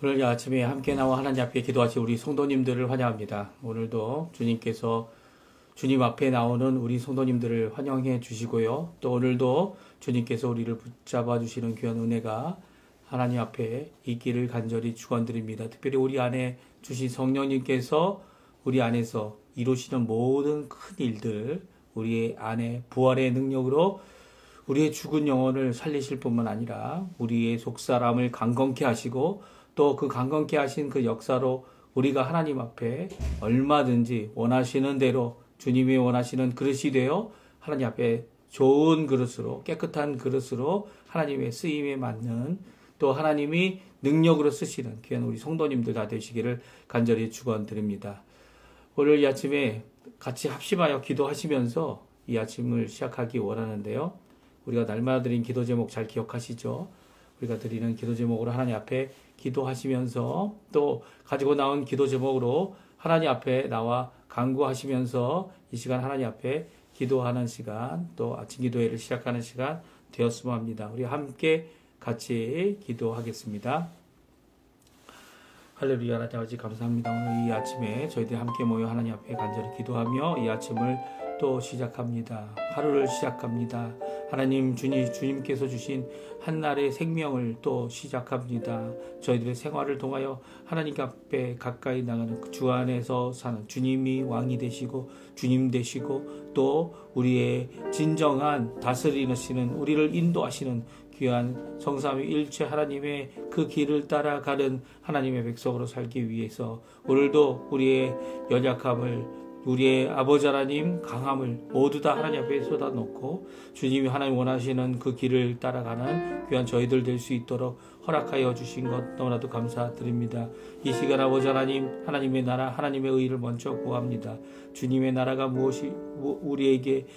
오늘 아침에 함께 나와 하나님 앞에 기도하실 우리 성도님들을 환영합니다. 오늘도 주님께서 주님 앞에 나오는 우리 성도님들을 환영해 주시고요. 또 오늘도 주님께서 우리를 붙잡아 주시는 귀한 은혜가 하나님 앞에 있기를 간절히 축원드립니다. 특별히 우리 안에 주신 성령님께서 우리 안에서 이루시는 모든 큰 일들, 우리 안에 부활의 능력으로 우리의 죽은 영혼을 살리실 뿐만 아니라 우리의 속사람을 강건케 하시고 또 그 강건케 하신 그 역사로 우리가 하나님 앞에 얼마든지 원하시는 대로 주님이 원하시는 그릇이 되어 하나님 앞에 좋은 그릇으로, 깨끗한 그릇으로 하나님의 쓰임에 맞는, 또 하나님이 능력으로 쓰시는 귀한 우리 성도님들 다 되시기를 간절히 축원드립니다. 오늘 이 아침에 같이 합심하여 기도하시면서 이 아침을 시작하기 원하는데요. 우리가 날마다 드린 기도 제목 잘 기억하시죠? 우리가 드리는 기도 제목으로 하나님 앞에 기도하시면서 또 가지고 나온 기도 제목으로 하나님 앞에 나와 간구하시면서 이 시간 하나님 앞에 기도하는 시간, 또 아침 기도회를 시작하는 시간 되었으면 합니다. 우리 함께 같이 기도하겠습니다. 할렐루야. 하나님 아버지 감사합니다. 오늘 이 아침에 저희들이 함께 모여 하나님 앞에 간절히 기도하며 이 아침을 또 시작합니다. 하루를 시작합니다. 하나님 주님께서 주신 한날의 생명을 또 시작합니다. 저희들의 생활을 통하여 하나님 앞에 가까이 나가는 주 안에서 사는 주님이 왕이 되시고 주님 되시고 또 우리의 진정한 다스리시는 우리를 인도하시는 귀한 성삼위일체 하나님의 그 길을 따라가는 하나님의 백성으로 살기 위해서 오늘도 우리의 연약함을, 우리의 아버지 하나님 강함을 모두 다 하나님 앞에 쏟아놓고 주님이 하나님 원하시는 그 길을 따라가는 귀한 저희들 될 수 있도록 허락하여 주신 것 너무나도 감사드립니다. 이 시간 아버지 하나님, 하나님의 나라, 하나님의 의를 먼저 구합니다. 주님의 나라가 무엇이 우리에게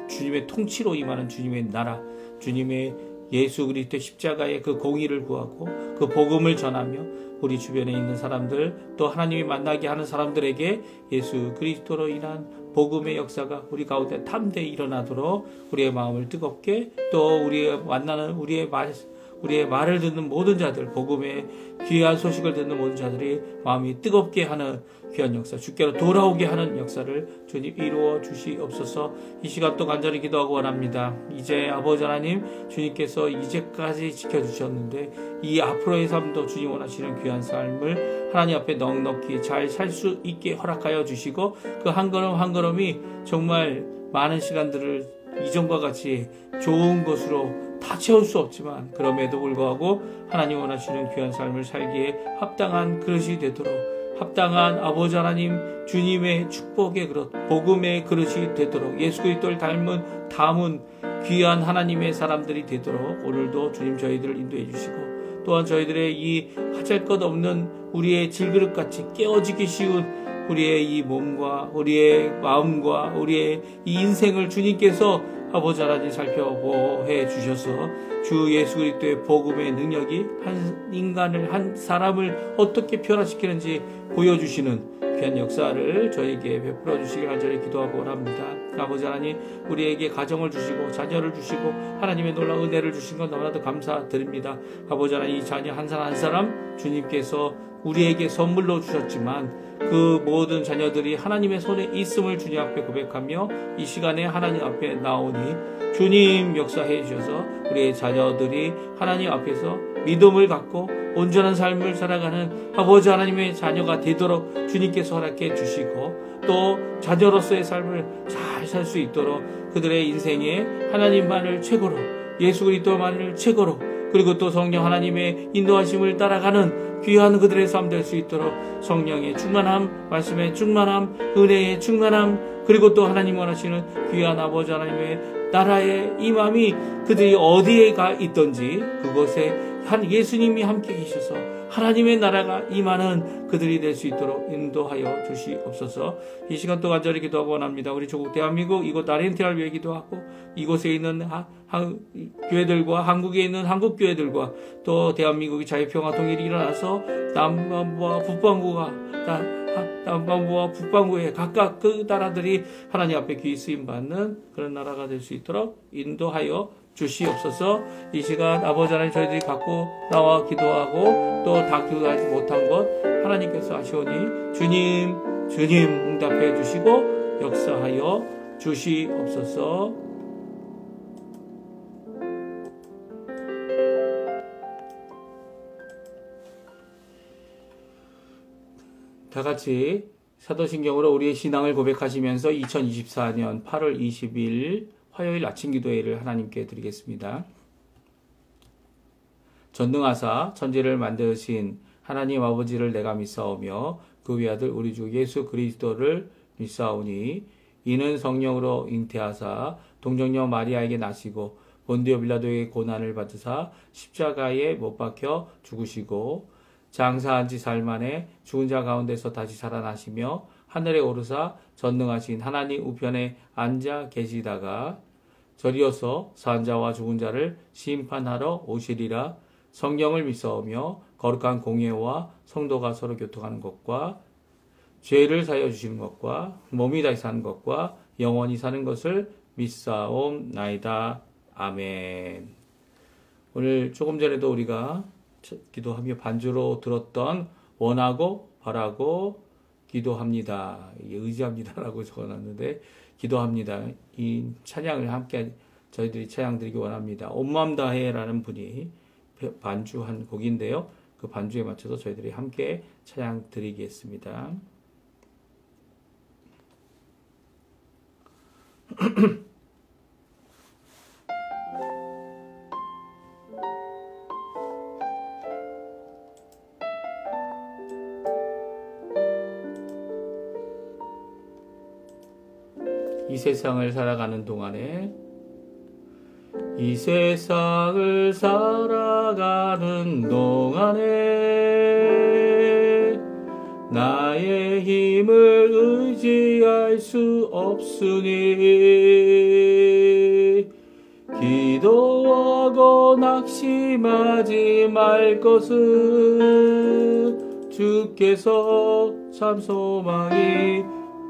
주님의 통치로 임하는 주님의 나라, 주님의 예수 그리스도의 십자가의 그 공의를 구하고 그 복음을 전하며 우리 주변에 있는 사람들, 또 하나님이 만나게 하는 사람들에게 예수 그리스도로 인한 복음의 역사가 우리 가운데 탐대히 일어나도록 우리의 마음을 뜨겁게, 또 우리의 만나는 우리의 말을 듣는 모든 자들, 복음의 귀한 소식을 듣는 모든 자들이 마음이 뜨겁게 하는 귀한 역사, 주께로 돌아오게 하는 역사를 주님 이루어 주시옵소서. 이 시간 또 간절히 기도하고 원합니다. 이제 아버지 하나님, 주님께서 이제까지 지켜주셨는데 이 앞으로의 삶도 주님 원하시는 귀한 삶을 하나님 앞에 넉넉히 잘 살 수 있게 허락하여 주시고, 그 한 걸음 한 걸음이 정말 많은 시간들을 이전과 같이 좋은 것으로 다 채울 수 없지만 그럼에도 불구하고 하나님 원하시는 귀한 삶을 살기에 합당한 그릇이 되도록, 합당한 아버지 하나님 주님의 축복의 그릇, 복음의 그릇이 되도록, 예수 그리스도를 담은 귀한 하나님의 사람들이 되도록 오늘도 주님 저희들을 인도해 주시고, 또한 저희들의 이 하잘것없는 우리의 질그릇같이 깨어지기 쉬운 우리의 이 몸과 우리의 마음과 우리의 이 인생을 주님께서 아버지 하나님 살펴보해 주셔서 주 예수 그리스도의 복음의 능력이 한 인간을, 한 사람을 어떻게 변화시키는지 보여주시는 귀한 역사를 저에게 베풀어 주시길 간절히 기도하고 원합니다. 아버지 하나님, 우리에게 가정을 주시고 자녀를 주시고 하나님의 놀라운 은혜를 주신 것 너무나도 감사드립니다. 아버지 하나님, 이 자녀 한 사람 한 사람 주님께서 우리에게 선물로 주셨지만 그 모든 자녀들이 하나님의 손에 있음을 주님 앞에 고백하며 이 시간에 하나님 앞에 나오니 주님 역사해 주셔서 우리의 자녀들이 하나님 앞에서 믿음을 갖고 온전한 삶을 살아가는 아버지 하나님의 자녀가 되도록 주님께서 허락해 주시고, 또 자녀로서의 삶을 잘 살 수 있도록 그들의 인생에 하나님만을 최고로, 예수 그리스도만을 최고로, 그리고 또 성령 하나님의 인도하심을 따라가는 귀한 그들의 삶 될 수 있도록 성령의 충만함, 말씀의 충만함, 은혜의 충만함, 그리고 또 하나님 원하시는 귀한 아버지 하나님의 나라의 임함이 그들이 어디에 가 있든지 그곳에 예수님이 함께 계셔서 하나님의 나라가 임하는 그들이 될 수 있도록 인도하여 주시옵소서. 이 시간 또 간절히 기도하고 원합니다. 우리 조국 대한민국 이곳 아르헨티나를 위해 기도하고 이곳에 있는 교회들과 한국에 있는 한국 교회들과 또 대한민국의 자유평화 통일이 일어나서 남과 북반구가 남반부와 북반부에 각각 그 나라들이 하나님 앞에 귀 쓰임 받는 그런 나라가 될 수 있도록 인도하여 주시옵소서. 이 시간 아버지 하나님 저희들이 갖고 나와 기도하고 또 다 기도하지 못한 것 하나님께서 아시오니 주님 응답해 주시고 역사하여 주시옵소서. 다 같이 사도신경으로 우리의 신앙을 고백하시면서 2024년 8월 20일 화요일 아침 기도회를 하나님께 드리겠습니다. 전능하사 천지를 만드신 하나님 아버지를 내가 믿사오며 그 외아들 우리 주 예수 그리스도를 믿사오니 이는 성령으로 잉태하사 동정녀 마리아에게 나시고 본디오 빌라도에게 고난을 받으사 십자가에 못 박혀 죽으시고 장사한 지 사흘 만에 죽은 자 가운데서 다시 살아나시며 하늘에 오르사 전능하신 하나님 우편에 앉아 계시다가 저리어서 산 자와 죽은 자를 심판하러 오시리라. 성경을 믿사오며 거룩한 공예와 성도가 서로 교통하는 것과 죄를 사하여 주시는 것과 몸이 다시 사는 것과 영원히 사는 것을 믿사옵나이다. 아멘. 오늘 조금 전에도 우리가 기도하며 반주로 들었던 원하고 바라고 기도합니다. 의지합니다라고 적어놨는데 기도합니다. 이 찬양을 함께 저희들이 찬양 드리기 원합니다. 온 마음 다해라는 분이 반주한 곡인데요. 그 반주에 맞춰서 저희들이 함께 찬양 드리겠습니다. 이 세상을 살아가는 동안에 이 세상을 살아가는 동안에 나의 힘을 의지할 수 없으니 기도하고 낙심하지 말 것은 주께서 참 소망이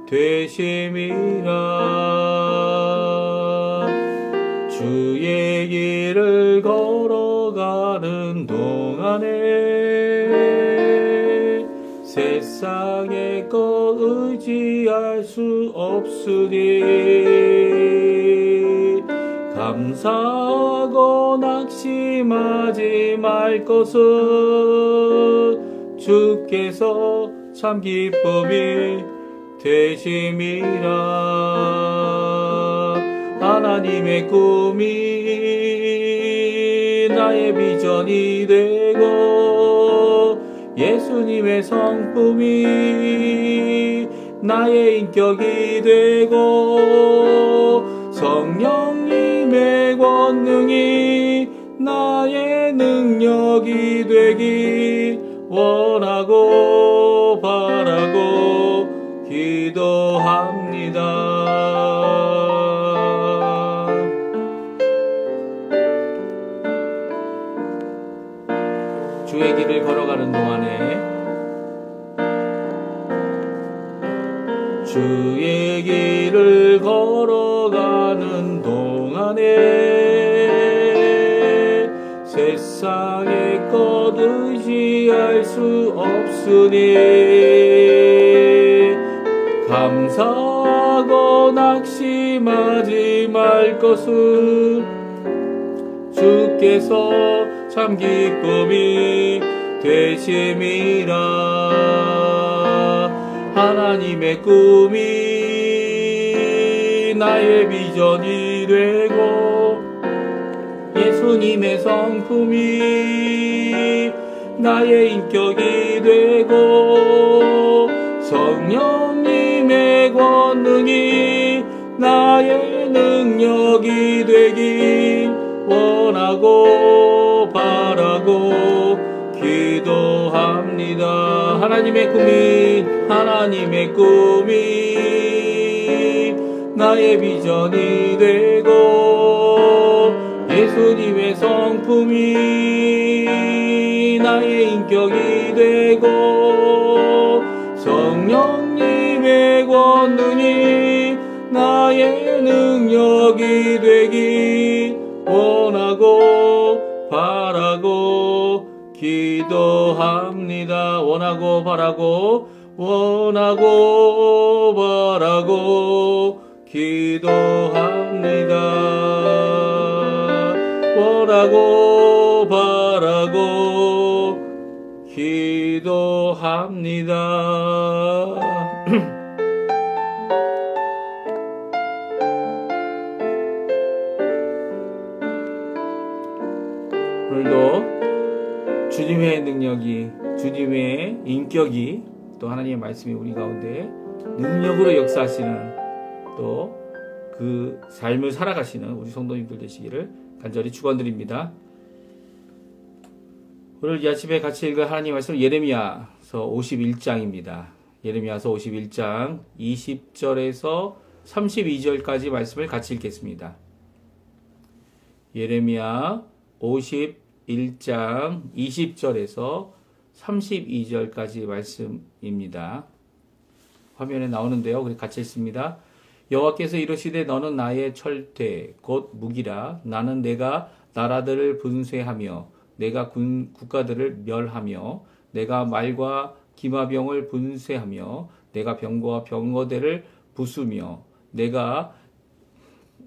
되심이라. 주의 길을 걸어가는 동안에 세상의 것 의지할 수 없으니 감사하고 낙심하지 말 것은 주께서 참 기쁨이 되심이라. 하나님의 꿈이 나의 비전이 되고 예수님의 성품이 나의 인격이 되고 성령님의 권능이 나의 능력이 되기 원하고 바라고 기도합니다. 주의 길을 걸어가는 동안에 주의 길을 걸어가는 동안에 세상의 것 의지할 수 없으니 감사하고 낙심하지 말 것은 주께서 참 기쁨이 되심이라. 하나님의 꿈이 나의 비전이 되고 예수님의 성품이 나의 인격이 되고 성령님의 권능이 나의 능력이 되기 원하고 바라고 기도합니다. 하나님의 꿈이 나의 비전이 되고 예수님의 성품이 나의 인격이 되고 성령 얻느니 나의 능력이 되기 원하고 바라고 기도합니다. 원하고 바라고 기도합니다. 원하고 바라고 기도합니다. 오늘도 주님의 능력이, 주님의 인격이, 또 하나님의 말씀이 우리 가운데 능력으로 역사하시는, 또 그 삶을 살아가시는 우리 성도님들 되시기를 간절히 축원드립니다. 오늘 이 아침에 같이 읽을 하나님의 말씀 예레미야서 51장입니다. 예레미야서 51장 20절에서 32절까지 말씀을 같이 읽겠습니다. 예레미야 51장 20절에서 32절까지 말씀입니다. 화면에 나오는데요. 우리 같이 읽습니다. 여호와께서 이르시되 너는 나의 철퇴 곧 무기라. 나는 내가 나라들을 분쇄하며 내가 국가들을 멸하며 내가 말과 기마병을 분쇄하며 내가 병거와 병거대를 부수며 내가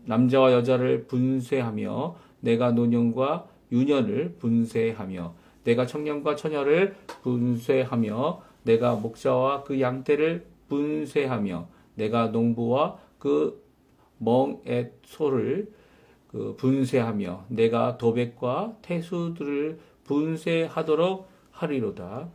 남자와 여자를 분쇄하며 내가 노년과 유년을 분쇄하며 내가 청년과 처녀를 분쇄하며 내가 목자와 그 양떼를 분쇄하며 내가 농부와 그 멍엣 소를 분쇄하며 내가 도백과 태수들을 분쇄하도록 하리로다.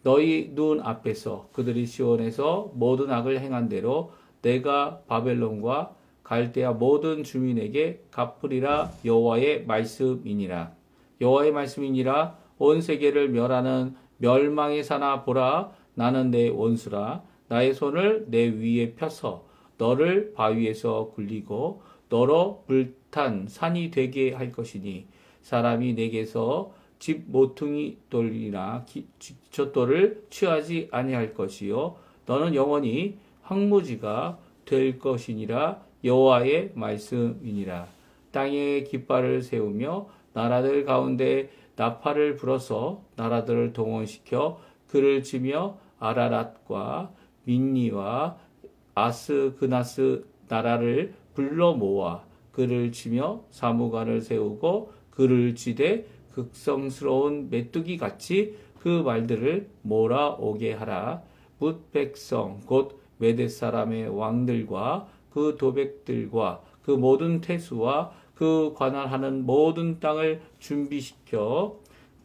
너희 눈 앞에서 그들이 시온에서 모든 악을 행한 대로 내가 바벨론과 갈대아 모든 주민에게 갚으리라. 여호와의 말씀이니라. 여호와의 말씀이니라. 온 세계를 멸하는 멸망의 사나 보라. 나는 내 원수라. 나의 손을 내 위에 펴서 너를 바위에서 굴리고 너로 불탄 산이 되게 할 것이니 사람이 내게서 집 모퉁이 돌이나 기초돌을 취하지 아니할 것이요 너는 영원히 황무지가 될 것이니라. 여호와의 말씀이니라. 땅에 깃발을 세우며 나라들 가운데 나팔을 불어서 나라들을 동원시켜 그를 치며 아라랏과 민니와 아스그나스 나라를 불러 모아 그를 치며 사무관을 세우고 그를 치되 극성스러운 메뚜기 같이 그 말들을 몰아오게 하라. 뭇 백성 곧 메뎃 사람의 왕들과 그 도백들과 그 모든 태수와 그 관할하는 모든 땅을 준비시켜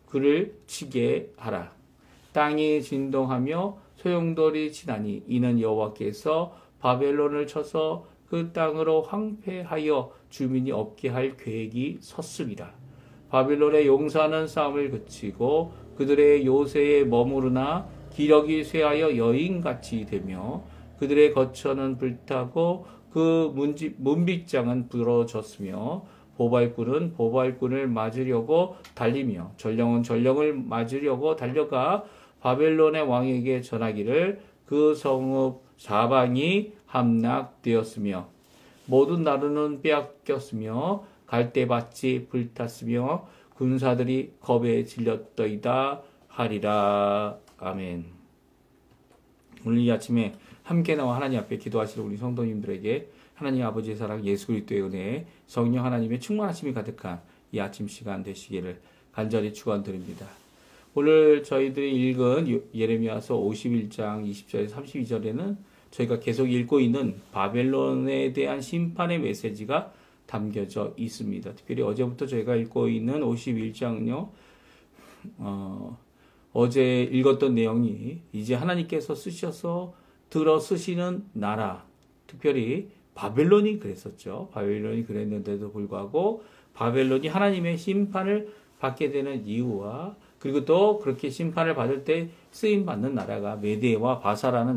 그를 치게 하라. 땅이 진동하며 소용돌이 치나니 이는 여호와께서 바벨론을 쳐서 그 땅으로 황폐하여 주민이 없게 할 계획이 섰음이라. 바벨론의 용사는 싸움을 그치고 그들의 요새에 머무르나 기력이 쇠하여 여인같이 되며 그들의 거처는 불타고 그 문빗장은 부러졌으며 보발꾼은 보발꾼을 맞으려고 달리며 전령은 전령을 맞으려고 달려가 바벨론의 왕에게 전하기를 그 성읍 사방이 함락되었으며 모든 나루는 빼앗겼으며 갈대밭이 불탔으며 군사들이 겁에 질렸더이다 하리라. 아멘. 오늘 이 아침에 함께 나와 하나님 앞에 기도하시는 우리 성도님들에게 하나님 아버지의 사랑, 예수 그리스도의 은혜, 성령 하나님의 충만하심이 가득한 이 아침 시간 되시기를 간절히 축원드립니다. 오늘 저희들이 읽은 예레미야서 51장 20절에서 32절에는 저희가 계속 읽고 있는 바벨론에 대한 심판의 메시지가 담겨져 있습니다. 특별히 어제부터 저희가 읽고 있는 51장은요, 어제 읽었던 내용이 이제 하나님께서 쓰셔서 들어 쓰시는 나라, 특별히 바벨론이 그랬었죠. 바벨론이 그랬는데도 불구하고 바벨론이 하나님의 심판을 받게 되는 이유와 그리고 또 그렇게 심판을 받을 때 쓰임받는 나라가 메대와 바사라는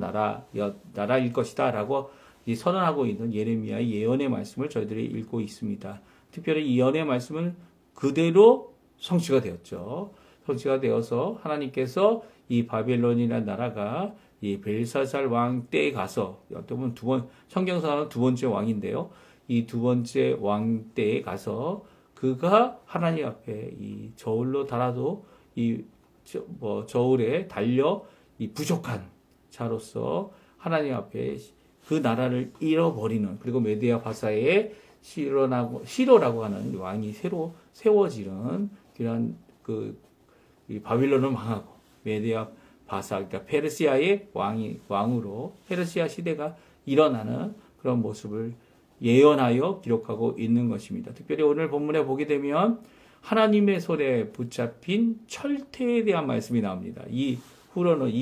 나라일 것이다 라고 선언하고 있는 예레미야의 예언의 말씀을 저희들이 읽고 있습니다. 특별히 이 예언의 말씀은 그대로 성취가 되었죠. 성취가 되어서 하나님께서 이 바벨론이라는 나라가 이 벨사살 왕 때에 가서 어떻게 보면 성경상은 두 번째 왕인데요. 이 두 번째 왕 때에 가서 그가 하나님 앞에 이 저울로 달아도 저울에 달려 이 부족한 자로서 하나님 앞에 그 나라를 잃어버리는, 그리고 메디아 바사에 시로라고 하는 왕이 새로 세워지는 그런 이 바빌론을 망하고 메디아 바사, 그러니까 페르시아의 왕으로 페르시아 시대가 일어나는 그런 모습을 예언하여 기록하고 있는 것입니다. 특별히 오늘 본문에 보게 되면 하나님의 손에 붙잡힌 철퇴에 대한 말씀이 나옵니다. 이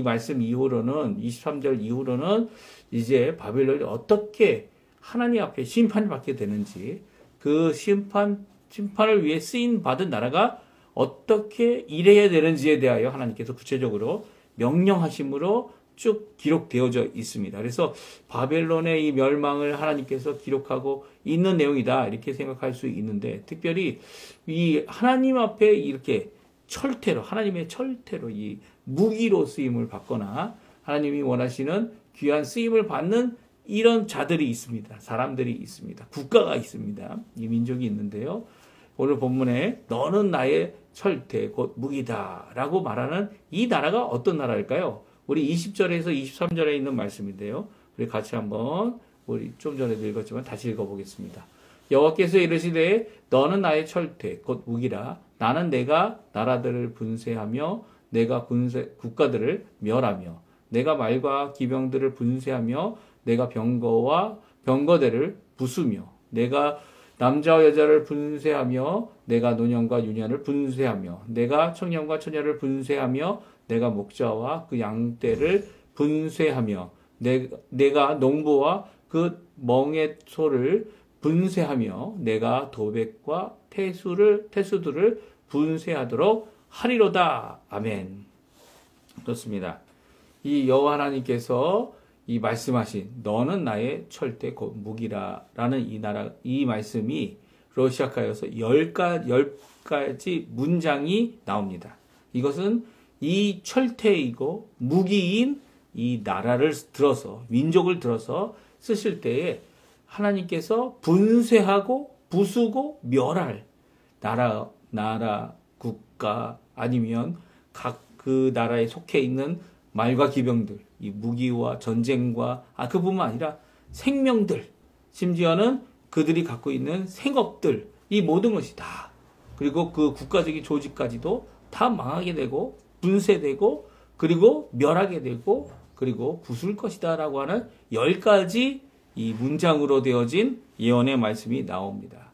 말씀 이후로는 23절 이후로는 이제 바벨론이 어떻게 하나님 앞에 심판을 받게 되는지, 그 심판을 위해 쓰임 받은 나라가 어떻게 일해야 되는지에 대하여 하나님께서 구체적으로 명령하심으로 쭉 기록되어져 있습니다. 그래서 바벨론의 이 멸망을 하나님께서 기록하고 있는 내용이다, 이렇게 생각할 수 있는데, 특별히 이 하나님 앞에 이렇게 하나님의 철퇴로 이 무기로 쓰임을 받거나 하나님이 원하시는 귀한 쓰임을 받는 이런 자들이 있습니다. 사람들이 있습니다. 국가가 있습니다. 이 민족이 있는데요. 오늘 본문에 너는 나의 철퇴 곧 무기다 라고 말하는 이 나라가 어떤 나라일까요? 우리 20절에서 23절에 있는 말씀인데요. 우리 같이 한번, 우리 좀 전에도 읽었지만 다시 읽어보겠습니다. 여호와께서 이르시되 너는 나의 철퇴 곧 무기라. 나는 내가 나라들을 분쇄하며 내가 국가들을 멸하며 내가 말과 기병들을 분쇄하며 내가 병거대를 부수며 내가 남자와 여자를 분쇄하며 내가 노년과 유년을 분쇄하며 내가 청년과 처녀를 분쇄하며 내가 목자와 그 양떼를 분쇄하며 내가 농부와 그 멍에 소를 분쇄하며 내가 도백과 태수들을 분쇄하도록 하리로다. 아멘. 그렇습니다. 이 여호와 하나님께서 이 말씀하신 너는 나의 철퇴 곧 무기라라는 이 말씀이 시작하여서 10가지 문장이 나옵니다. 이것은 이 철퇴이고 무기인 이 나라를 민족을 들어서 쓰실 때에 하나님께서 분쇄하고 부수고 멸할 나라, 국가, 아니면 각 그 나라에 속해 있는 말과 기병들, 이 무기와 전쟁과 그뿐만 아니라 생명들, 심지어는 그들이 갖고 있는 생업들, 이 모든 것이 다, 그리고 그 국가적인 조직까지도 다 망하게 되고 분쇄되고 그리고 멸하게 되고 그리고 부술 것이다 라고 하는 10가지 이 문장으로 되어진 예언의 말씀이 나옵니다.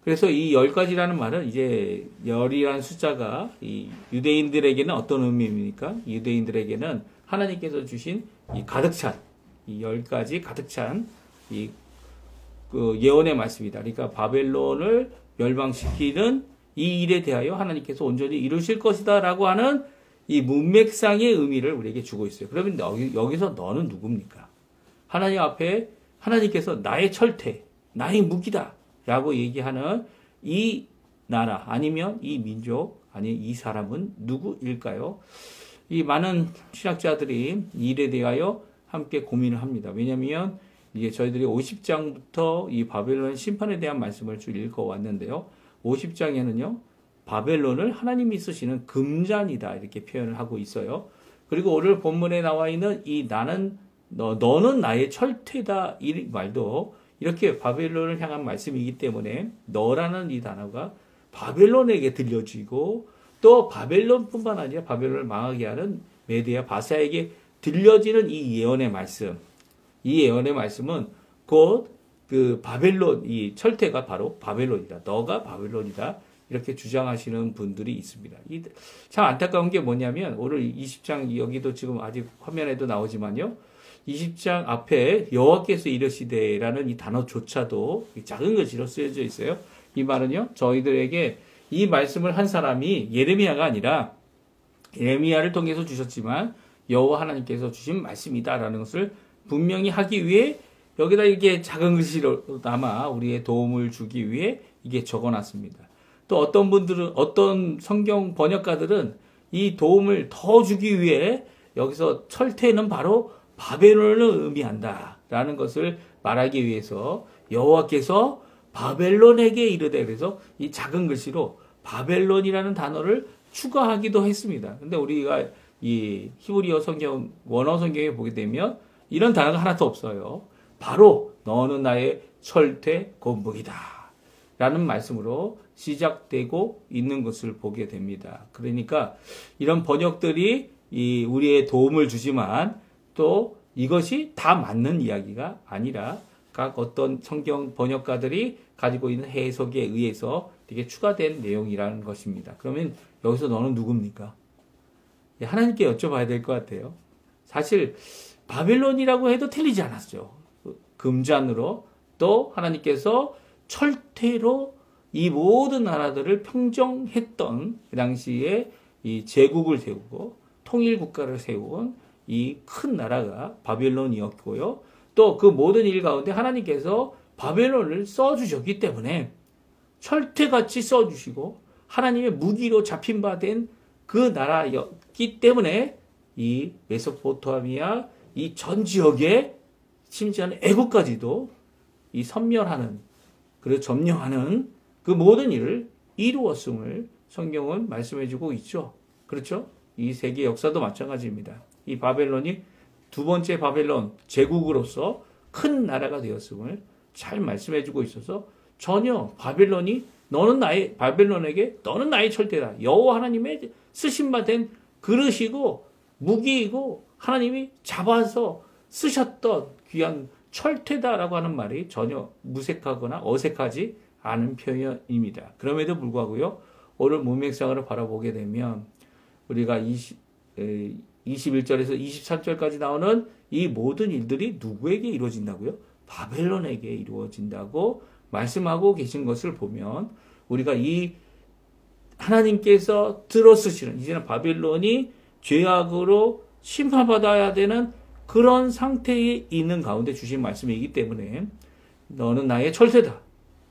그래서 이 10가지라는 말은 이제 10이라는 숫자가 이 유대인들에게는 어떤 의미입니까? 유대인들에게는 하나님께서 주신 이 가득 찬, 이 10가지 가득 찬 그 예언의 말씀이다. 그러니까 바벨론을 멸망시키는 이 일에 대하여 하나님께서 온전히 이루실 것이다 라고 하는 이 문맥상의 의미를 우리에게 주고 있어요. 그러면 여기서 너는 누굽니까? 하나님 앞에 하나님께서 나의 철퇴, 나의 무기다 라고 얘기하는 이 나라, 아니면 이 민족, 아니 이 사람은 누구일까요? 이 많은 신학자들이 이 일에 대하여 함께 고민을 합니다. 왜냐하면 이게 저희들이 50장부터 이 바벨론 심판에 대한 말씀을 쭉 읽어왔는데요. 50장에는요, 바벨론을 하나님이 쓰시는 금잔이다 이렇게 표현을 하고 있어요. 그리고 오늘 본문에 나와 있는 이 너는 나의 철퇴다 이 말도 이렇게 바벨론을 향한 말씀이기 때문에 너라는 이 단어가 바벨론에게 들려지고 또 바벨론뿐만 아니라 바벨론을 망하게 하는 메디아 바사에게 들려지는 이 예언의 말씀. 이 예언의 말씀은 곧 그 바벨론, 이 철퇴가 바로 바벨론이다. 너가 바벨론이다. 이렇게 주장하시는 분들이 있습니다. 참 안타까운 게 뭐냐면 오늘 20장 여기도 지금 아직 화면에도 나오지만요. 20장 앞에 여호와께서 이르시되라는 이 단어조차도 작은 글씨로 쓰여져 있어요. 이 말은요, 저희들에게 이 말씀을 한 사람이 예레미야가 아니라 예레미야를 통해서 주셨지만 여호와 하나님께서 주신 말씀이다라는 것을 분명히 하기 위해 여기다 이렇게 작은 글씨로 남아 우리의 도움을 주기 위해 이게 적어놨습니다. 또 어떤 성경 번역가들은 이 도움을 더 주기 위해 여기서 철퇴는 바로 바벨론을 의미한다라는 것을 말하기 위해서 여호와께서 바벨론에게 이르되, 그래서 이 작은 글씨로 바벨론이라는 단어를 추가하기도 했습니다. 근데 우리가 이 히브리어 성경, 원어 성경에 보게 되면 이런 단어가 하나도 없어요. 바로 너는 나의 철퇴 곤복이다 라는 말씀으로 시작되고 있는 것을 보게 됩니다. 그러니까 이런 번역들이 우리의 도움을 주지만 또 이것이 다 맞는 이야기가 아니라 각 어떤 성경 번역가들이 가지고 있는 해석에 의해서 되게 추가된 내용이라는 것입니다. 그러면 여기서 너는 누굽니까? 하나님께 여쭤봐야 될 것 같아요. 사실 바벨론이라고 해도 틀리지 않았죠. 금잔으로 또 하나님께서 철퇴로 이 모든 나라들을 평정했던 그 당시에 이 제국을 세우고 통일 국가를 세운 이 큰 나라가 바벨론이었고요. 또 그 모든 일 가운데 하나님께서 바벨론을 써주셨기 때문에 철퇴같이 써주시고 하나님의 무기로 잡힌 바 된 그 나라였기 때문에 이 메소포타미아 이 전 지역에 심지어는 애국까지도 이 섬멸하는, 그리고 점령하는 그 모든 일을 이루었음을 성경은 말씀해주고 있죠. 그렇죠? 이 세계 역사도 마찬가지입니다. 이 바벨론이 두 번째 바벨론 제국으로서 큰 나라가 되었음을 잘 말씀해주고 있어서 전혀 바벨론에게 너는 나의 철퇴다. 여호와 하나님의 쓰신 바 된 그릇이고 무기이고 하나님이 잡아서 쓰셨던 귀한 철퇴다라고 하는 말이 전혀 무색하거나 어색하지 않은 표현입니다. 그럼에도 불구하고요, 오늘 문맥상으로 바라보게 되면 우리가 21절에서 23절까지 나오는 이 모든 일들이 누구에게 이루어진다고요? 바벨론에게 이루어진다고 말씀하고 계신 것을 보면 우리가 이 하나님께서 들어쓰시는, 이제는 바벨론이 죄악으로 심판받아야 되는 그런 상태에 있는 가운데 주신 말씀이기 때문에 너는 나의 철퇴다,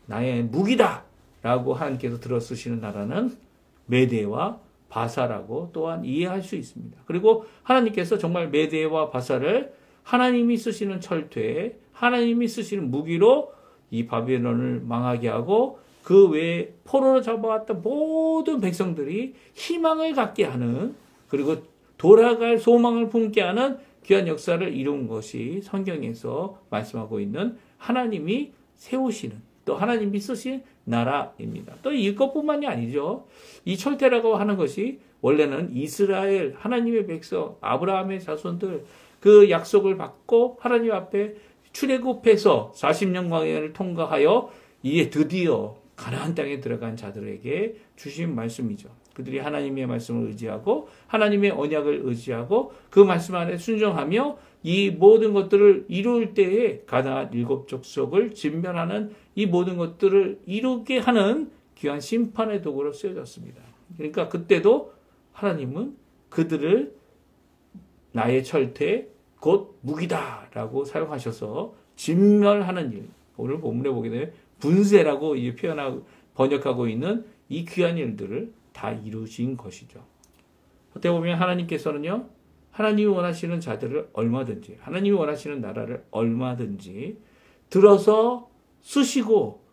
나의 무기다 라고 하나님께서 들어쓰시는 나라는 메대와 바사라고 또한 이해할 수 있습니다. 그리고 하나님께서 정말 메대와 바사를 하나님이 쓰시는 철퇴, 하나님이 쓰시는 무기로 이 바벨론을 망하게 하고 그 외에 포로로 잡아왔던 모든 백성들이 희망을 갖게 하는, 그리고 돌아갈 소망을 품게 하는 귀한 역사를 이룬 것이 성경에서 말씀하고 있는 하나님이 세우시는, 또 하나님이 쓰신 나라입니다. 또 이것뿐만이 아니죠. 이 철퇴라고 하는 것이 원래는 이스라엘 하나님의 백성 아브라함의 자손들 그 약속을 받고 하나님 앞에 출애굽해서 40년 광야를 통과하여 이에 드디어 가나안 땅에 들어간 자들에게 주신 말씀이죠. 그들이 하나님의 말씀을 의지하고 하나님의 언약을 의지하고 그 말씀 안에 순종하며 이 모든 것들을 이룰 때에 가나안 7족속을 진멸하는 이 모든 것들을 이루게 하는 귀한 심판의 도구로 쓰여졌습니다. 그러니까 그때도 하나님은 그들을 나의 철퇴 곧 무기다라고 사용하셔서 진멸하는 일, 오늘 본문에 보게 되면 분쇄라고 번역하고 있는 이 귀한 일들을 다 이루신 것이죠. 어떻게 보면 하나님께서는요, 하나님이 원하시는 자들을 얼마든지, 하나님이 원하시는 나라를 얼마든지 들어서 쓰시고,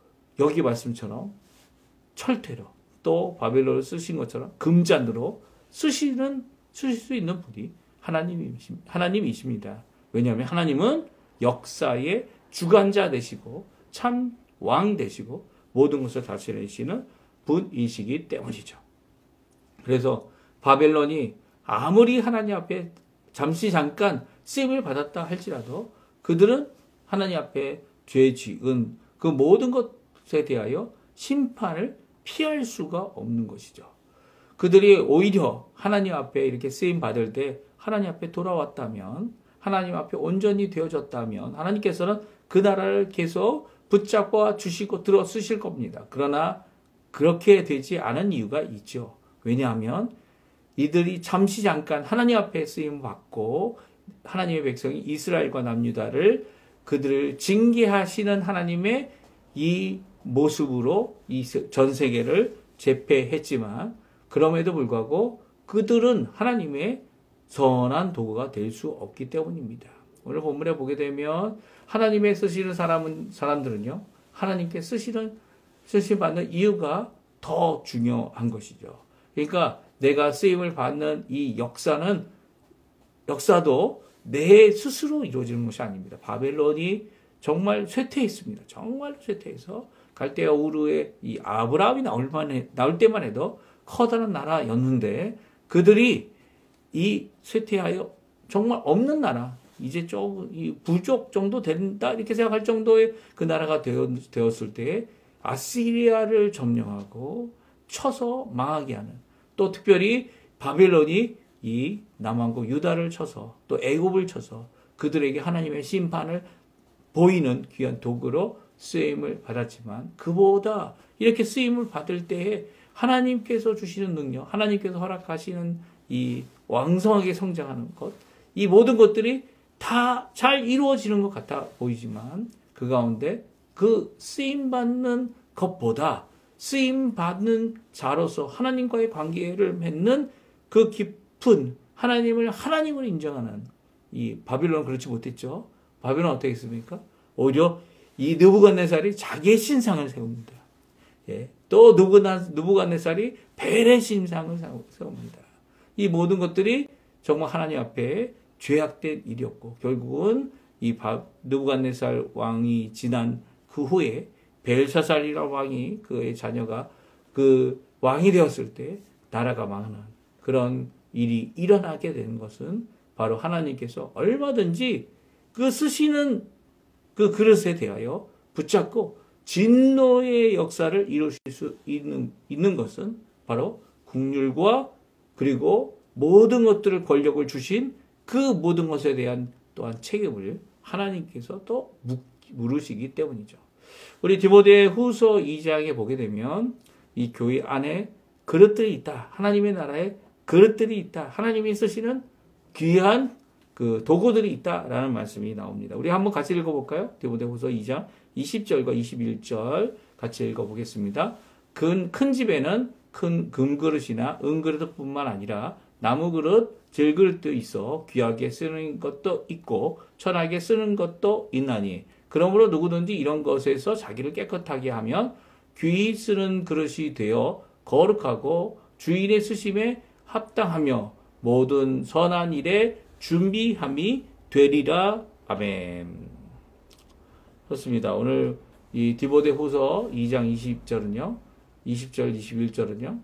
여기 말씀처럼 철퇴로 또 바벨론을 쓰신 것처럼 금잔으로 쓰실 수 있는 분이 하나님이십니다. 왜냐하면 하나님은 역사의 주관자 되시고 참 왕 되시고 모든 것을 다스리시는 분이시기 때문이죠. 그래서 바벨론이 아무리 하나님 앞에 잠깐 쓰임을 받았다 할지라도 그들은 하나님 앞에 죄 지은 그 모든 것에 대하여 심판을 피할 수가 없는 것이죠. 그들이 오히려 하나님 앞에 이렇게 쓰임 받을 때 하나님 앞에 돌아왔다면, 하나님 앞에 온전히 되어졌다면 하나님께서는 그 나라를 계속 붙잡아 주시고 들어 쓰실 겁니다. 그러나 그렇게 되지 않은 이유가 있죠. 왜냐하면 이들이 잠깐 하나님 앞에 쓰임 받고 하나님의 백성이 이스라엘과 남유다를 그들을 징계하시는 하나님의 이 모습으로 이 전 세계를 제패했지만, 그럼에도 불구하고 그들은 하나님의 선한 도구가 될 수 없기 때문입니다. 오늘 본문에 보게 되면 하나님의 쓰시는 사람들은요, 하나님께 쓰심 받는 이유가 더 중요한 것이죠. 그러니까 내가 쓰임을 받는 이 역사도 내 스스로 이루어지는 것이 아닙니다. 바벨론이 정말 쇠퇴했습니다. 정말 쇠퇴해서 갈대아 우르의 이 아브라함이 나올 때만 해도 커다란 나라였는데 그들이 이 쇠퇴하여 정말 없는 나라, 이제 좀 이 부족 정도 된다 이렇게 생각할 정도의 그 나라가 되었을 때 아시리아를 점령하고 쳐서 망하게 하는, 또 특별히 바벨론이 이 남왕국 유다를 쳐서 또 애굽을 쳐서 그들에게 하나님의 심판을 보이는 귀한 도구로 쓰임을 받았지만, 그보다 이렇게 쓰임을 받을 때에 하나님께서 주시는 능력, 하나님께서 허락하시는 이 왕성하게 성장하는 것, 이 모든 것들이 다 잘 이루어지는 것 같아 보이지만 그 가운데 그 쓰임받는 것보다 쓰임받는 자로서 하나님과의 관계를 맺는 그 깊은 하나님을 인정하는 이 바빌론은 그렇지 못했죠. 바빌론은 어떻게 했습니까? 오히려 이 느부갓네살이 자기의 신상을 세웁니다. 예. 또 느부갓네살이 벨의 신상을 세웁니다. 이 모든 것들이 정말 하나님 앞에 죄악된 일이었고, 결국은 이 느부갓네살 왕이 지난 그 후에 벨사살이라는 왕이, 그의 자녀가 그 왕이 되었을 때 나라가 망하는 그런 일이 일어나게 되는 것은 바로 하나님께서 얼마든지 그 쓰시는 그 그릇에 대하여 붙잡고 진노의 역사를 이루실 수 있는 것은 바로 국률과 그리고 모든 것들을 권력을 주신 그 모든 것에 대한 또한 책임을 하나님께서 또 물으시기 때문이죠. 우리 디모데 후서 2장에 보게 되면 이 교회 안에 그릇들이 있다. 하나님의 나라에 그릇들이 있다. 하나님이 쓰시는 귀한 그 도구들이 있다라는 말씀이 나옵니다. 우리 한번 같이 읽어볼까요? 디모데 후서 2장 20절과 21절 같이 읽어보겠습니다. 큰 집에는 큰 금그릇이나 은그릇뿐만 아니라 나무그릇, 질그릇도 있어 귀하게 쓰는 것도 있고 천하게 쓰는 것도 있나니, 그러므로 누구든지 이런 것에서 자기를 깨끗하게 하면 귀히 쓰는 그릇이 되어 거룩하고 주인의 쓰심에 합당하며 모든 선한 일에 준비함이 되리라. 아멘. 그렇습니다. 오늘 이 디모데 후서 2장 20절은요, 20절, 21절은요,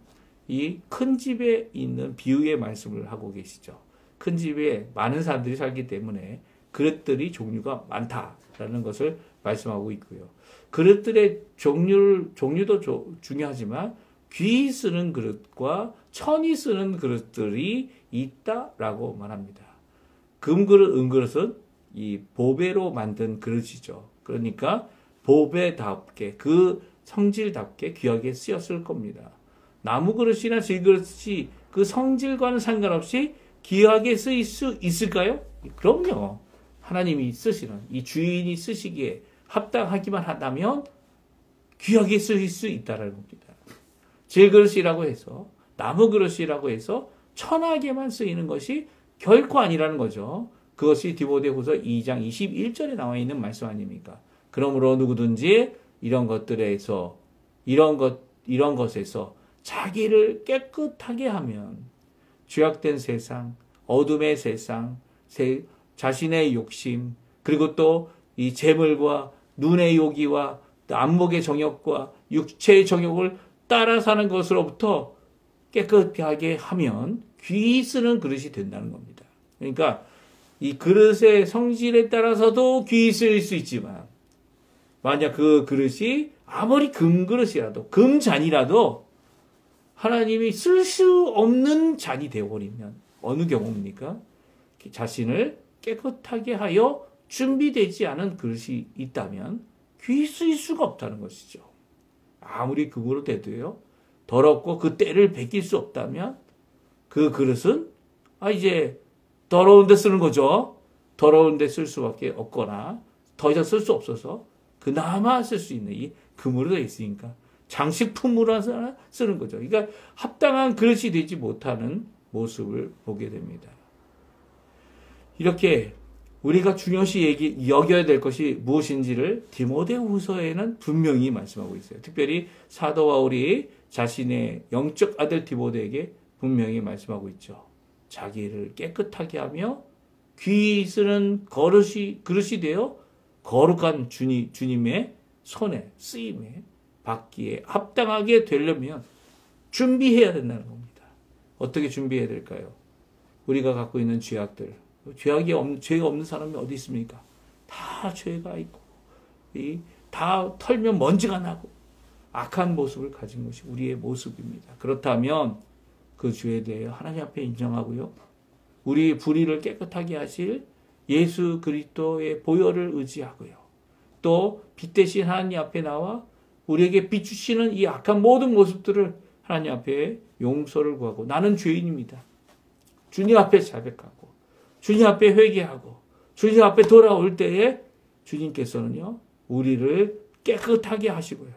이 큰 집에 있는 비유의 말씀을 하고 계시죠. 큰 집에 많은 사람들이 살기 때문에 그릇들이 종류가 많다라는 것을 말씀하고 있고요. 그릇들의 종류도 중요하지만 귀히 쓰는 그릇과 천히 쓰는 그릇들이 있다라고 말합니다. 금그릇, 은그릇은 이 보배로 만든 그릇이죠. 그러니까 보배답게, 그 성질답게 귀하게 쓰였을 겁니다. 나무 그릇이나 질그릇이 그 성질과는 상관없이 귀하게 쓰일 수 있을까요? 그럼요. 하나님이 쓰시는, 이 주인이 쓰시기에 합당하기만 하다면 귀하게 쓰일 수 있다는 겁니다. 질그릇이라고 해서, 나무 그릇이라고 해서 천하게만 쓰이는 것이 결코 아니라는 거죠. 그것이 디모데 후서 2장 21절에 나와 있는 말씀 아닙니까? 그러므로 누구든지 이런 것들에서, 이런 것에서 자기를 깨끗하게 하면 죄악된 세상, 어둠의 세상, 자신의 욕심, 그리고 또 이 재물과 눈의 요기와 안목의 정욕과 육체의 정욕을 따라 사는 것으로부터 깨끗하게 하면 귀히 쓰는 그릇이 된다는 겁니다. 그러니까 이 그릇의 성질에 따라서도 귀히 쓰일 수 있지만, 만약 그 그릇이 아무리 금그릇이라도, 금잔이라도 하나님이 쓸 수 없는 잔이 되어버리면 어느 경우입니까? 자신을 깨끗하게 하여 준비되지 않은 그릇이 있다면 귀히 쓰일 수가 없다는 것이죠. 아무리 금으로 돼도요, 더럽고 그 때를 베낄 수 없다면 그 그릇은 이제 더러운 데 쓰는 거죠. 더러운 데 쓸 수밖에 없거나 더 이상 쓸 수 없어서 그나마 쓸 수 있는 이 금으로 되어 있으니까 장식품으로 쓰는 거죠. 그러니까 합당한 그릇이 되지 못하는 모습을 보게 됩니다. 이렇게 우리가 중요시 여겨야 될 것이 무엇인지를 디모데후서에는 분명히 말씀하고 있어요. 특별히 사도 바울이 자신의 영적 아들 디모데에게 분명히 말씀하고 있죠. 자기를 깨끗하게 하며 귀 쓰는 그릇이 되어 거룩한 주님의 손에 쓰임에 받기에 합당하게 되려면 준비해야 된다는 겁니다. 어떻게 준비해야 될까요? 우리가 갖고 있는 죄악들, 죄가 없는 사람이 어디 있습니까? 다 죄가 있고, 다 털면 먼지가 나고, 악한 모습을 가진 것이 우리의 모습입니다. 그렇다면 그 죄에 대해 하나님 앞에 인정하고요. 우리 불의를 깨끗하게 하실 예수 그리스도의 보혈을 의지하고요. 또 빛 대신 하나님 앞에 나와 우리에게 비추시는 이 악한 모든 모습들을 하나님 앞에 용서를 구하고 나는 죄인입니다. 주님 앞에 자백하고 주님 앞에 회개하고 주님 앞에 돌아올 때에 주님께서는요. 우리를 깨끗하게 하시고요.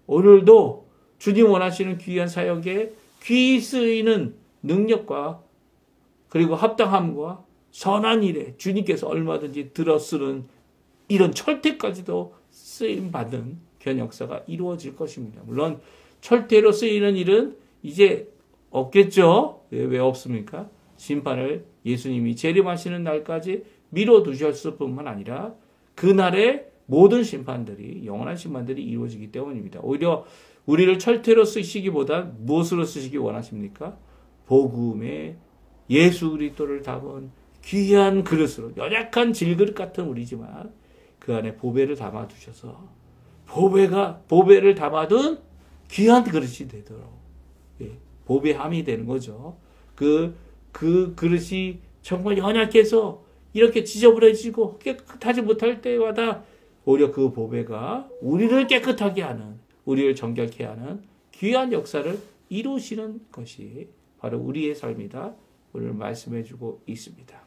오늘도 주님 원하시는 귀한 사역에 귀 쓰이는 능력과 그리고 합당함과 선한 일에 주님께서 얼마든지 들어쓰는 이런 철퇴까지도 쓰임받은 귀한 역사가 이루어질 것입니다. 물론 철퇴로 쓰이는 일은 이제 없겠죠. 왜 없습니까? 심판을 예수님이 재림하시는 날까지 미뤄두셨을 뿐만 아니라 그날에 모든 심판들이 영원한 심판들이 이루어지기 때문입니다. 오히려 우리를 철퇴로 쓰시기보다 무엇으로 쓰시기 원하십니까? 복음의 예수 그리스도를 담은 귀한 그릇으로 연약한 질그릇 같은 우리지만 그 안에 보배를 담아두셔서 보배를 담아둔 귀한 그릇이 되도록 보배함이 되는 거죠. 그 그릇이 정말 연약해서 이렇게 지저분해지고 깨끗하지 못할 때마다 오히려 그 보배가 우리를 깨끗하게 하는 우리를 정결케 하는 귀한 역사를 이루시는 것이 바로 우리의 삶이다. 오늘 말씀해주고 있습니다.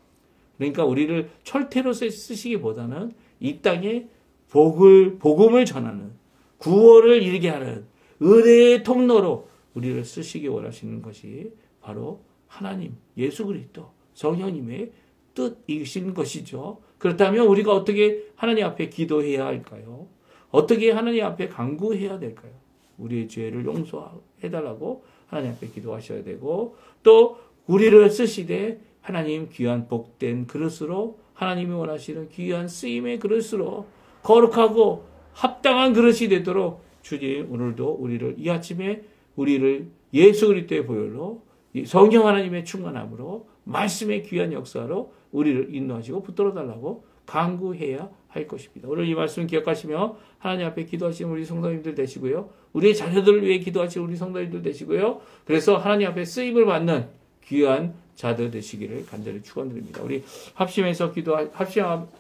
그러니까 우리를 철퇴로 쓰시기보다는 이 땅에 복음을 전하는 구원을 이루게 하는 은혜의 통로로 우리를 쓰시기 원하시는 것이 바로 하나님, 예수 그리스도, 성령님의 뜻이신 것이죠. 그렇다면 우리가 어떻게 하나님 앞에 기도해야 할까요? 어떻게 하나님 앞에 간구해야 될까요? 우리의 죄를 용서해달라고 하나님 앞에 기도하셔야 되고 또 우리를 쓰시되 하나님 귀한 복된 그릇으로 하나님이 원하시는 귀한 쓰임의 그릇으로 거룩하고 합당한 그릇이 되도록 주님 오늘도 우리를 이 아침에 우리를 예수 그리스도의 보혈로 성령 하나님의 충만함으로 말씀의 귀한 역사로 우리를 인도하시고 붙들어 달라고 간구해야 할 것입니다. 오늘 이 말씀 기억하시며 하나님 앞에 기도하시는 우리 성도님들 되시고요. 우리의 자녀들을 위해 기도하시는 우리 성도님들 되시고요. 그래서 하나님 앞에 쓰임을 받는 귀한 자들 되시기를 간절히 축원드립니다. 우리 합심해서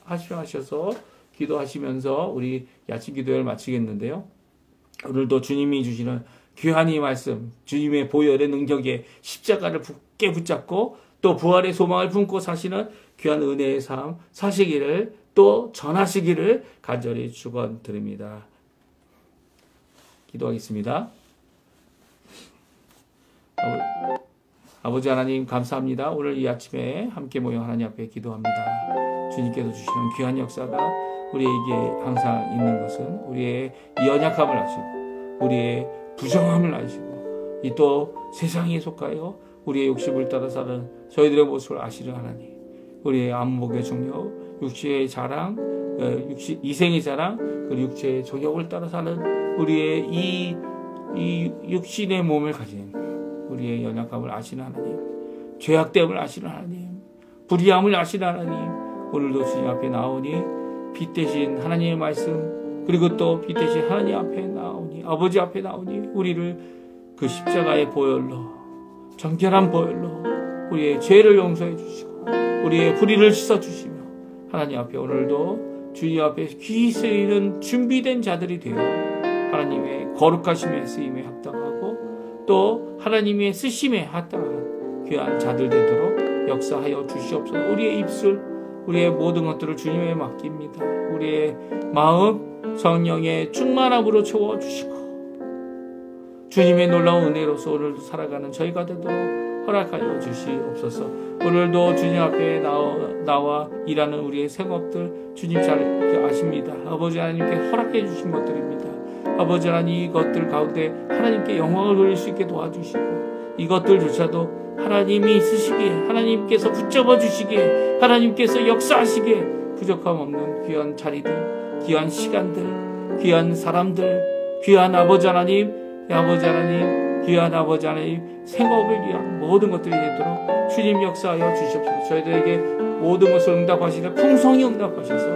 합심하셔서 기도하시면서 우리 야친 기도회를 마치겠는데요. 오늘도 주님이 주시는 귀한 이 말씀, 주님의 보혈의 능력에 십자가를 굳게 붙잡고 또 부활의 소망을 품고 사시는 귀한 은혜의 삶 사시기를 또 전하시기를 간절히 축원드립니다. 기도하겠습니다. 아버지 하나님 감사합니다. 오늘 이 아침에 함께 모여 하나님 앞에 기도합니다. 주님께서 주시는 귀한 역사가 우리에게 항상 있는 것은 우리의 연약함을 아시고 우리의 부정함을 아시고 이 또 세상에 속하여 우리의 욕심을 따라 사는 저희들의 모습을 아시는 하나님, 우리의 안목의 정욕, 육체의 자랑, 이생의 자랑, 그리고 육체의 정욕을 따라 사는 우리의 이 육신의 몸을 가진 우리의 연약함을 아시는 하나님, 죄악됨을 아시는 하나님, 불의함을 아시는 하나님, 오늘도 주님 앞에 나오니 빛 대신 하나님의 말씀 그리고 또 빛 대신 하나님 앞에 나오니 아버지 앞에 나오니 우리를 그 십자가의 보혈로 정결한 보혈로 우리의 죄를 용서해 주시고 우리의 불의를 씻어주시며 하나님 앞에 오늘도 주님 앞에 귀 쓰이는 준비된 자들이 되어 하나님의 거룩하심에 쓰임에 합당하고 또 하나님의 쓰심에 합당한 귀한 자들 되도록 역사하여 주시옵소서. 우리의 입술 우리의 모든 것들을 주님에 맡깁니다. 우리의 마음 성령의 충만함으로 채워주시고 주님의 놀라운 은혜로서 오늘도 살아가는 저희가 되도록 허락하여 주시옵소서. 오늘도 주님 앞에 나와 일하는 우리의 생업들 주님 잘 아십니다. 아버지 하나님께 허락해 주신 것들입니다. 아버지 하나님 이것들 가운데 하나님께 영광을 돌릴 수 있게 도와주시고 이것들조차도 하나님이 쓰시기에 하나님께서 붙잡아 주시기에 하나님께서 역사하시기에 부족함 없는 귀한 자리들 귀한 시간들 귀한 사람들 귀한 아버지 하나님 귀한 아버지 하나님 생업을 위한 모든 것들이 되도록 주님 역사하여 주시옵소서. 저희들에게 모든 것을 응답하시되 풍성히 응답하셔서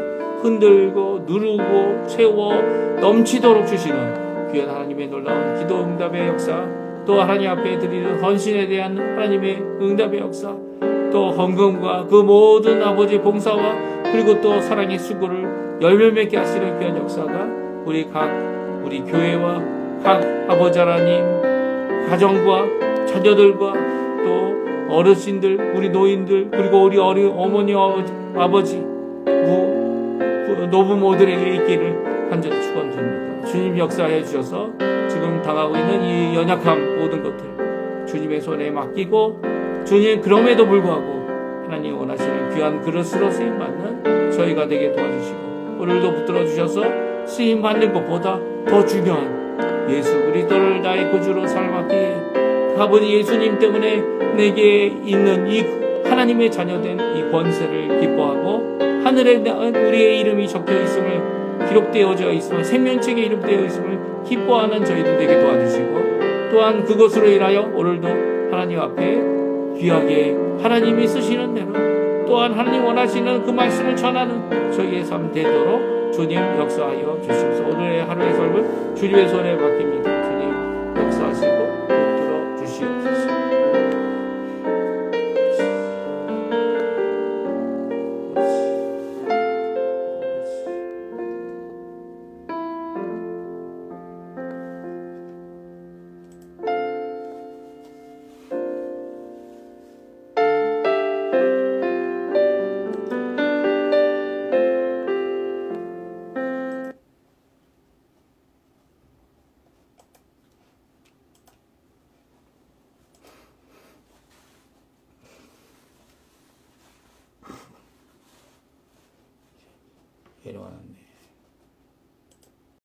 흔들고 누르고 채워 넘치도록 주시는 귀한 하나님의 놀라운 기도 응답의 역사 또 하나님 앞에 드리는 헌신에 대한 하나님의 응답의 역사 또 헌금과 그 모든 아버지의 봉사와 그리고 또 사랑의 수고를 열매 맺게 하시는 귀한 역사가 우리 교회와 각 아버지 하나님 가정과 자녀들과 또 어르신들 우리 노인들 그리고 우리 어머니 아버지 노부모들에게 있기를 간절히 축원드립니다. 주님 역사해 주셔서 지금 당하고 있는 이 연약함 모든 것들 주님의 손에 맡기고 주님 그럼에도 불구하고 하나님 원하시는 귀한 그릇으로 쓰임받는 저희가 되게 도와주시고 오늘도 붙들어 주셔서 쓰임받는 것보다 더 중요한 예수 그리스도를 나의 구주로 삶았기에 아버지 예수님 때문에 내게 있는 이 하나님의 자녀된 이 권세를 기뻐하고 하늘에 우리의 이름이 적혀 있음을 기록되어져 있음을 생명책에 이름되어 있음을 기뻐하는 저희들 되게 도와주시고 또한 그것으로 인하여 오늘도 하나님 앞에 귀하게 하나님이 쓰시는 대로 또한 하나님 원하시는 그 말씀을 전하는 저희의 삶 되도록 주님 역사하여 주시옵소서. 오늘의 하루의 삶을 주님의 손에 맡깁니다. 주님 역사하시고 붙들어 주시옵소서. 내려가는